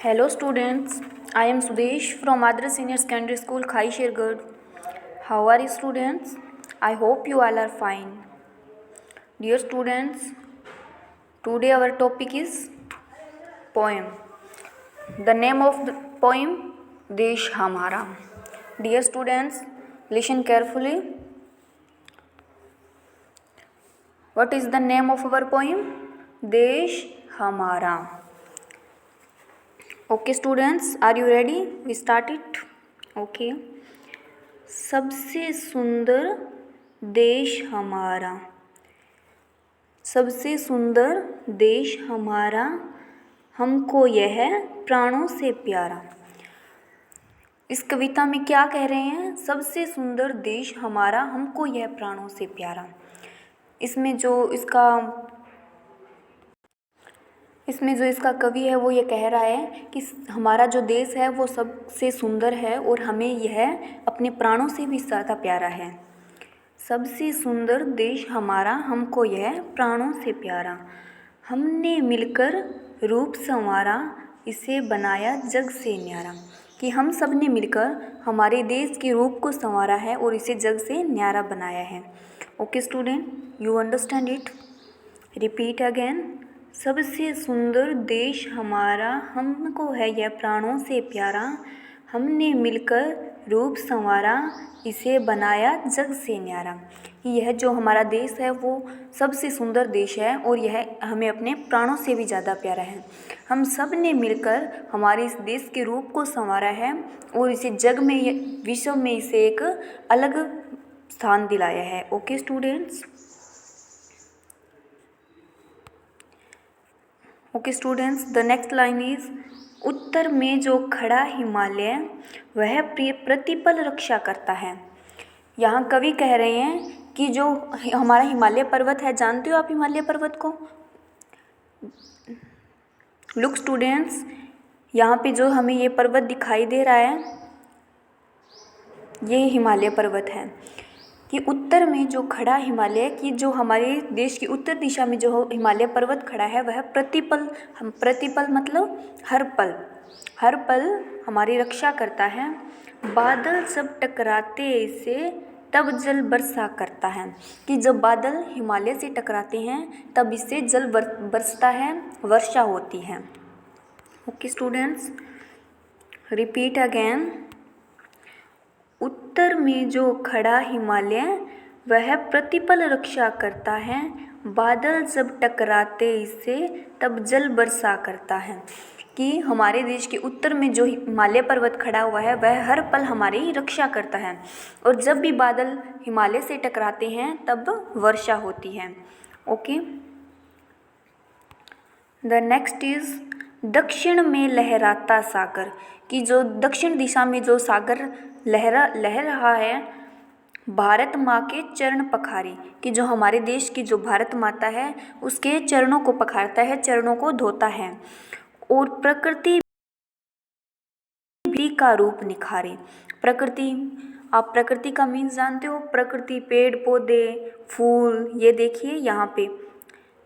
Hello students, I am Sudesh from Adra Senior Secondary School, Khai Shergarh. How are you students? I hope you all are fine. Dear students, today our topic is poem. The name of the poem, Desh Hamara. Dear students, listen carefully. What is the name of our poem? Desh Hamara. Okay students, are you ready? We start it. Okay. सबसे सुंदर देश हमारा, सबसे सुंदर देश हमारा, हमको यह प्राणों से प्यारा। इस कविता में क्या कह रहे हैं? सबसे सुंदर देश हमारा, हमको यह प्राणों से प्यारा। इसमें जो इसका कवि है वो ये कह रहा है कि हमारा जो देश है वो सबसे सुंदर है और हमें यह अपने प्राणों से भी ज़्यादा प्यारा है। सबसे सुंदर देश हमारा, हमको यह प्राणों से प्यारा। हमने मिलकर रूप संवारा, इसे बनाया जग से न्यारा। कि हम सब ने मिलकर हमारे देश के रूप को संवारा है और इसे जग से न्यारा बनाया है। Okay student, you understand it? Repeat again. सबसे सुंदर देश हमारा, हमको है यह प्राणों से प्यारा। हमने मिलकर रूप संवारा, इसे बनाया जग से न्यारा। कि यह जो हमारा देश है वो सबसे सुंदर देश है और यह हमें अपने प्राणों से भी ज़्यादा प्यारा है। हम सब ने मिलकर हमारे इस देश के रूप को संवारा है और इसे जग में, विश्व में इसे एक अलग स्थान दिलाया है। Okay students? Okay students, the next line is, उत्तर में जो खड़ा हिमालय, वह प्रतिपल रक्षा करता है। यहाँ कवि कह रहे हैं कि जो हमारा हिमालय पर्वत है, जानते हो आप हिमालय पर्वत को? लुक स्टूडेंट्स, यहाँ पे जो हमें ये पर्वत दिखाई दे रहा है, ये हिमालय पर्वत है। कि उत्तर में जो खड़ा हिमालय, कि जो हमारे देश की उत्तर दिशा में जो हिमालय पर्वत खड़ा है वह प्रतिपल मतलब हर पल हमारी रक्षा करता है। बादल सब टकराते इससे, तब जल बरसा करता है। कि जब बादल हिमालय से टकराते हैं तब इससे जल बरसता है, वर्षा होती है। Okay students, repeat again. उत्तर में जो खड़ा हिमालय, वह प्रतिपल रक्षा करता है। बादल जब टकराते इससे, तब जल बरसा करता है। कि हमारे देश के उत्तर में जो हिमालय पर्वत खड़ा हुआ है वह हर पल हमारी रक्षा करता है और जब भी बादल हिमालय से टकराते हैं तब वर्षा होती है। ओके, द नेक्स्ट इज, दक्षिण में लहराता सागर। कि जो दक्षिण दिशा में जो सागर लहर रहा है, भारत माँ के चरण पखारी। कि जो हमारे देश की जो भारत माता है उसके चरणों को पखारता है, चरणों को धोता है। और प्रकृति भी का रूप निखारे। प्रकृति, आप प्रकृति का मीन्स जानते हो? प्रकृति, पेड़ पौधे, फूल, ये देखिए यहाँ पे,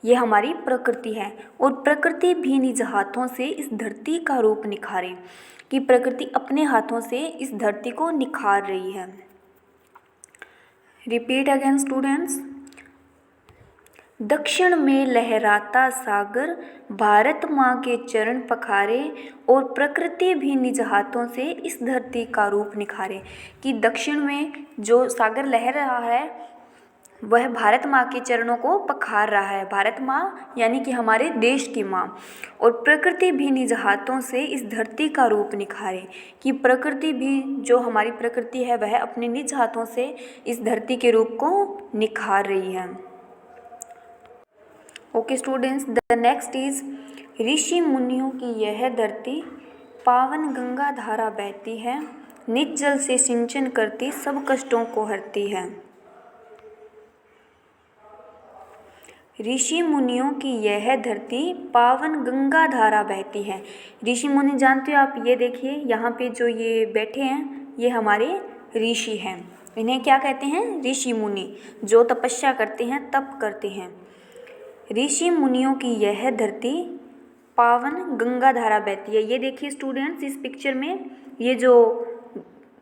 ये हमारी प्रकृति है। और प्रकृति भी निज हाथों से इस धरती का रूप निखारे। कि प्रकृति अपने हाथों से इस धरती को निखार रही है। Repeat again students. दक्षिण में लहराता सागर, भारत माँ के चरण पखारे, और प्रकृति भी निज हाथों से इस धरती का रूप निखारे। कि दक्षिण में जो सागर लहर रहा है वह भारत माँ के चरणों को पखार रहा है। भारत माँ यानी कि हमारे देश की माँ। और प्रकृति भी निज हाथों से इस धरती का रूप निखारे। कि प्रकृति भी, जो हमारी प्रकृति है, वह अपने निज हाथों से इस धरती के रूप को निखार रही है। Okay students, the next is, ऋषि मुनियों की यह धरती, पावन गंगा धारा बहती है। निज जल से सिंचन करती, सब कष्टों को हरती है। ऋषि मुनियों की यह धरती, पावन गंगा धारा बहती है। ऋषि मुनि जानते हो आप? ये देखिए यहाँ पे जो ये बैठे हैं ये हमारे ऋषि हैं। इन्हें क्या कहते हैं? ऋषि मुनि, जो तपस्या करते हैं, तप करते हैं। ऋषि मुनियों की यह धरती, पावन गंगा धारा बहती है। ये देखिए स्टूडेंट्स, इस पिक्चर में ये जो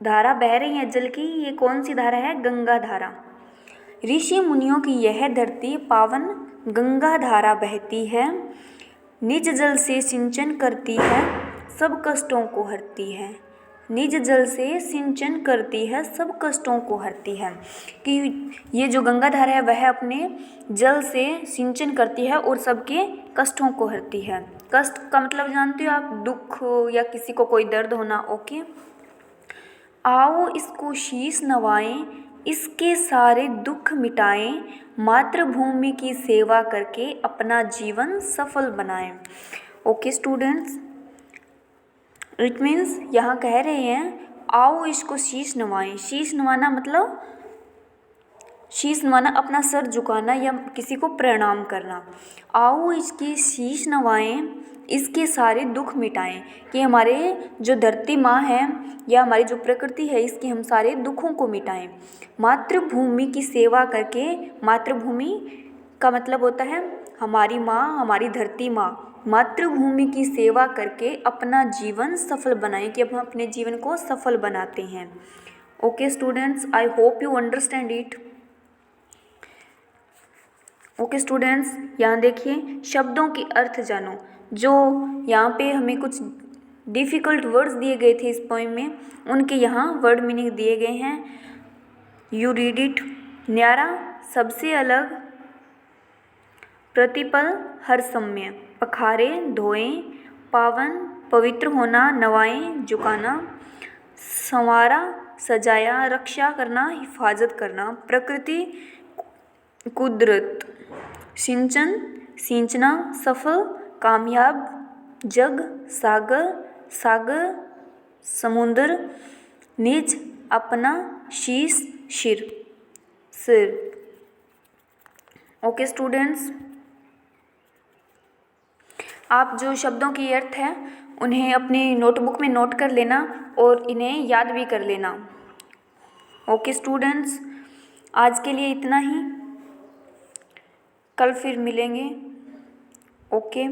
धारा बह रही है जल की, ये कौन सी धारा है? गंगा धारा। ऋषि मुनियों की यह धरती पावन गंगा धारा बहती है, निज जल से सिंचन करती है, सब कष्टों को हरती है। निज जल से सिंचन करती है, सब कष्टों को हरती है। कि ये जो गंगा धारा है वह अपने जल से सिंचन करती है और सबके कष्टों को हरती है। कष्ट का मतलब जानते हो आप? दुख या किसी को कोई दर्द होना। ओके, आओ इसको शीश नवाएं, इसके सारे दुख मिटाएं, मातृभूमि की सेवा करके अपना जीवन सफल बनाएं। ओके स्टूडेंट्स, इट मीन्स यहाँ कह रहे हैं आओ इसको शीश नवाएं। शीश नवाना मतलब शीश नवाना, अपना सर झुकाना या किसी को प्रणाम करना। आओ इसकी शीश नवाएं, इसके सारे दुख मिटाएं। कि हमारे जो धरती माँ है या हमारी जो प्रकृति है, इसके हम सारे दुखों को मिटाएं। मातृभूमि की सेवा करके, मातृभूमि का मतलब होता है हमारी माँ, हमारी धरती माँ। मातृभूमि की सेवा करके अपना जीवन सफल बनाएं, कि हम अपने जीवन को सफल बनाते हैं। Okay students, I hope you understand it. Okay students, यहाँ देखिए शब्दों के अर्थ जानो। जो यहाँ पे हमें कुछ डिफ़िकल्ट वर्ड्स दिए गए थे इस पोएम में, उनके यहाँ वर्ड मीनिंग दिए गए हैं। You read it. न्यारा, सबसे अलग, प्रतिपल, हर समय, पखारे, धोएं, पावन, पवित्र होना, नवाएं, झुकाना, संवारा, सजाया, रक्षा करना, हिफाजत करना, प्रकृति, कुदरत, सिंचन, सींचना, सफल, कामयाब, जग, सागर, सागर, समुद्र, निज, अपना, शीश, सिर। ओके स्टूडेंट्स, आप जो शब्दों के अर्थ हैं उन्हें अपनी नोटबुक में नोट कर लेना और इन्हें याद भी कर लेना। ओके स्टूडेंट्स, आज के लिए इतना ही, कल फिर मिलेंगे। ओके।